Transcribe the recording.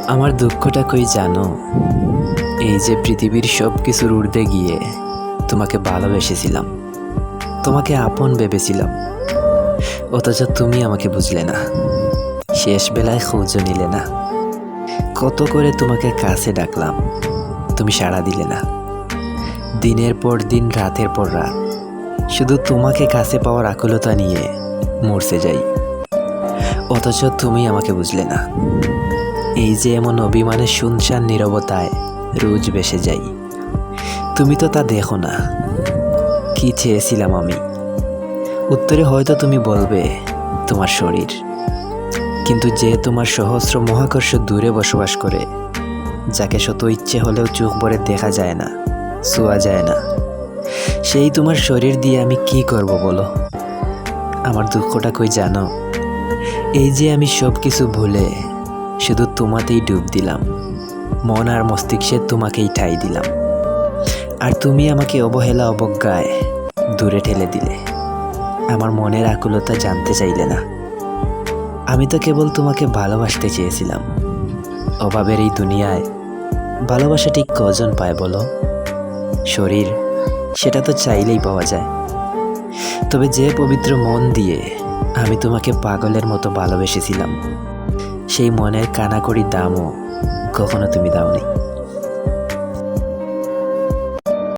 আমার দুঃখটা কই জানো? এই যে পৃথিবীর সব কিছুর ঊর্ধ্বে গিয়ে তোমাকে ভালোবেসেছিলাম, তোমাকে আপন ভেবেছিলাম, অথচ তুমি আমাকে বুঝলে না। শেষ বেলায় খোঁজও নিলে না। কত করে তোমাকে কাছে ডাকলাম, তুমি সাড়া দিলে না। দিনের পর দিন, রাতের পর রাত, শুধু তোমাকে কাছে পাওয়ার আকুলতা নিয়ে মরতে যাই, অথচ তুমি আমাকে বুঝলে না। এই যে এমন অভিমানের শুনশান নীরবতায় রোজ বেসে যাই, তুমি তো তা দেখো না। কি চেয়েছিলাম আমি? উত্তরে হয়তো তুমি বলবে তোমার শরীর, কিন্তু যে তোমার সহস্র মহাকর্ষ দূরে বসবাস করে, যাকে শত ইচ্ছে হলেও চোখ ভরে দেখা যায় না, ছোঁয়া যায় না, সেই তোমার শরীর দিয়ে আমি কি করব বলো? আমার দুঃখটা কই জানো? এই যে আমি সব কিছু ভুলে শুধু তোমাতেই ডুব দিলাম, মন আর মস্তিষ্কে তোমাকেই ঠাঁই দিলাম, আর তুমি আমাকে অবহেলা অবজ্ঞায় দূরে ঠেলে দিলে। আমার মনের আকুলতা জানতে চাইলে না। আমি তো কেবল তোমাকে ভালোবাসতে চেয়েছিলাম। অভাবের এই দুনিয়ায় ভালোবাসা ঠিক কজন পায় বলো? শরীর, সেটা তো চাইলেই পাওয়া যায়। তবে যে পবিত্র মন দিয়ে আমি তোমাকে পাগলের মতো ভালোবেসেছিলাম, সেই মনের কানাকড়ি দামও কখনো তুমি দাওনি।